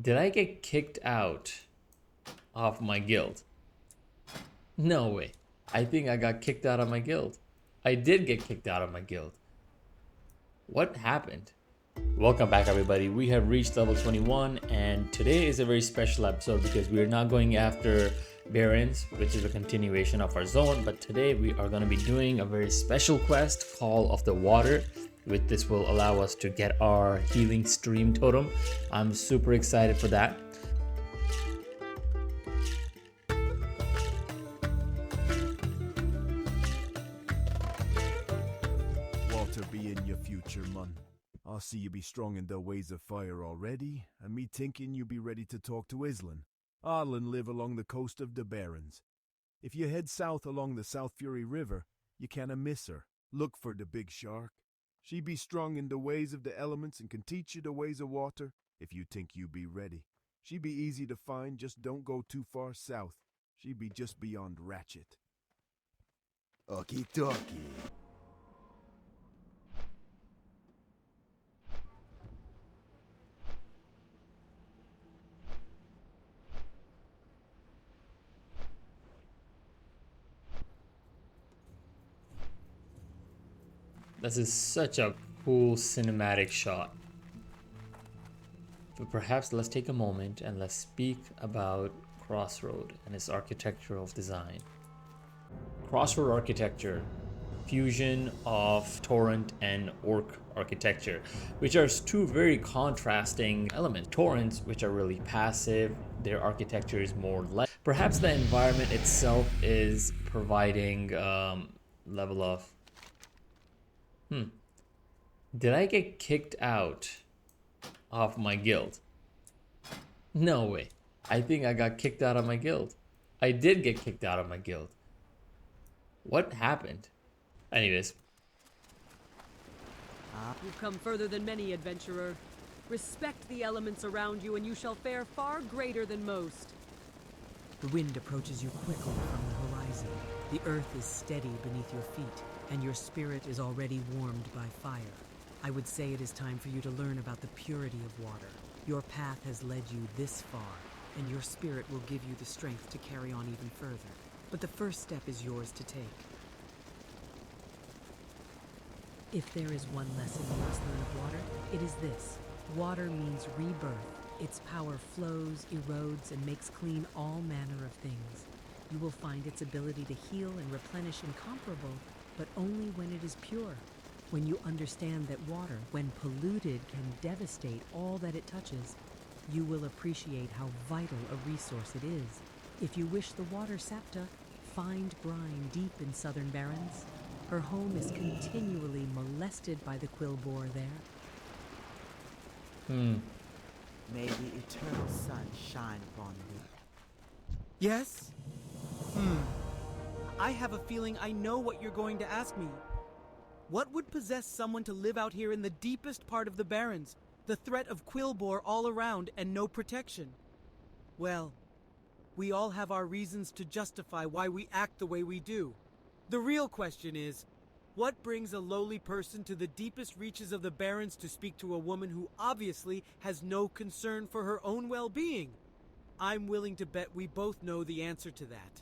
Did I get kicked out of my guild? No way. I think I got kicked out of my guild. I did get kicked out of my guild. What happened? Welcome back, everybody. We have reached level 21, and today is a very special episode because we are not going after Barrens, which is a continuation of our zone, but today we are going to be doing a very special quest, Call of the Water. With this will allow us to get our Healing Stream Totem. I'm super excited for that. Walter be in your future, man. I see you be strong in the ways of fire already, and me thinking you be ready to talk to Islan. Islan live along the coast of the Barrens. If you head south along the South Fury River, you canna miss her. Look for the big shark. She be strong in the ways of the elements and can teach you the ways of water if you think you be ready. She be easy to find, just don't go too far south. She be just beyond Ratchet. Okie dokie. This is such a cool cinematic shot. But perhaps let's take a moment and let's speak about Crossroad and its architectural design. Crossroad architecture, fusion of Torrent and Orc architecture, which are two very contrasting elements. Torrents, which are really passive, their architecture is more light. Perhaps the environment itself is providing level of Did I get kicked out of my guild? No way. I think I got kicked out of my guild. I did get kicked out of my guild. What happened? Anyways. You've come further than many, adventurer. Respect the elements around you and you shall fare far greater than most. The wind approaches you quickly from the horizon. The earth is steady beneath your feet, and your spirit is already warmed by fire. I would say it is time for you to learn about the purity of water. Your path has led you this far, and your spirit will give you the strength to carry on even further. But the first step is yours to take. If there is one lesson you must learn of water, it is this. Water means rebirth. Its power flows, erodes, and makes clean all manner of things. You will find its ability to heal and replenish incomparable, but only when it is pure. When you understand that water, when polluted, can devastate all that it touches, you will appreciate how vital a resource it is. If you wish the water Sapta, find Brine deep in southern Barrens. Her home is continually molested by the quill boar there. May the eternal sun shine upon thee. Yes? I have a feeling I know what you're going to ask me. What would possess someone to live out here in the deepest part of the Barrens, the threat of quillboar all around and no protection? Well, we all have our reasons to justify why we act the way we do. The real question is, what brings a lowly person to the deepest reaches of the Barrens to speak to a woman who obviously has no concern for her own well-being? I'm willing to bet we both know the answer to that.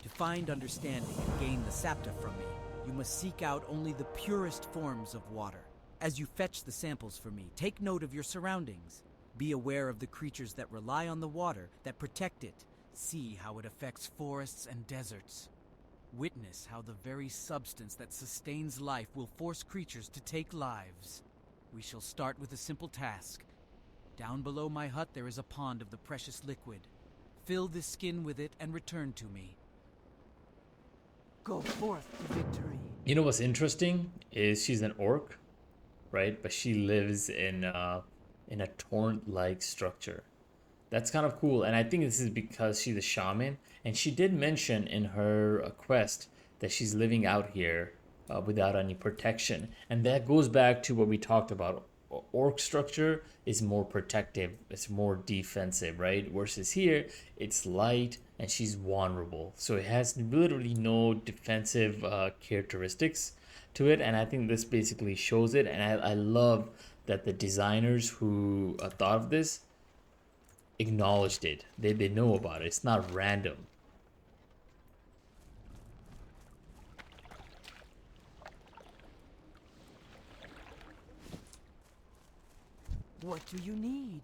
To find understanding and gain the Sapta from me, you must seek out only the purest forms of water. As you fetch the samples for me, take note of your surroundings. Be aware of the creatures that rely on the water, that protect it. See how it affects forests and deserts. Witness how the very substance that sustains life will force creatures to take lives. We shall start with a simple task. Down below my hut there is a pond of the precious liquid. Fill this skin with it and return to me. Go forth to victory. You know what's interesting is she's an orc, right? But she lives in a torrent-like structure. That's kind of cool, and I think this is because she's a shaman, and she did mention in her quest that she's living out here without any protection, and that goes back to what we talked about. Orc structure is more protective, it's more defensive, right? Versus here, it's light and she's vulnerable, so it has literally no defensive characteristics to it, and I think this basically shows it. And I love that the designers who thought of this acknowledged it. They know about it. It's not random. What do you need?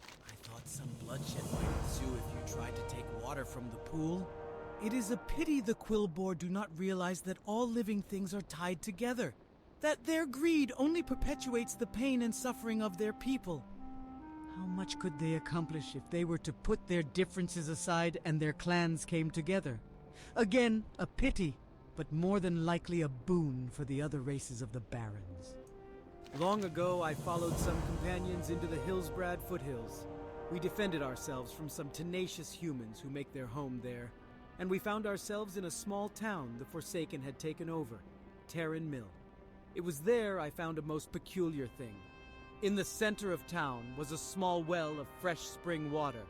I thought some bloodshed might ensue if you tried to take water from the pool. It is a pity the Quillbore do not realize that all living things are tied together, that their greed only perpetuates the pain and suffering of their people. How much could they accomplish if they were to put their differences aside and their clans came together? Again, a pity, but more than likely a boon for the other races of the Barrens. Long ago, I followed some companions into the Hillsbrad foothills. We defended ourselves from some tenacious humans who make their home there, and we found ourselves in a small town the Forsaken had taken over, Terran Mill. It was there I found a most peculiar thing. In the center of town was a small well of fresh spring water.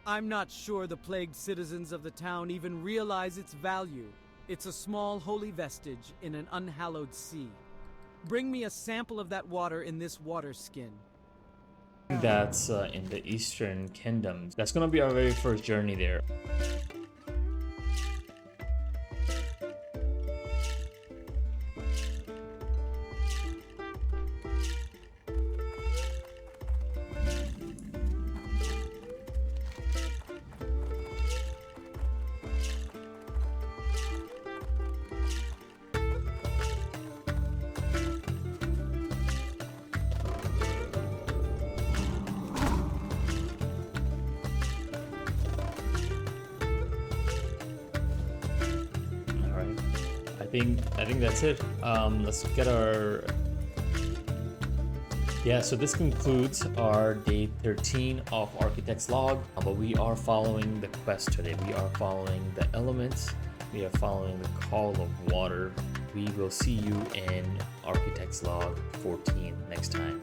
I'm not sure the plagued citizens of the town even realize its value. It's a small holy vestige in an unhallowed sea. Bring me a sample of that water in this water skin. That's in the Eastern Kingdoms. That's gonna be our very first journey there. I think that's it. Let's get our... Yeah, so this concludes our day 13 of Architect's Log. But we are following the quest today. We are following the elements. We are following the call of water. We will see you in Architect's Log 14 next time.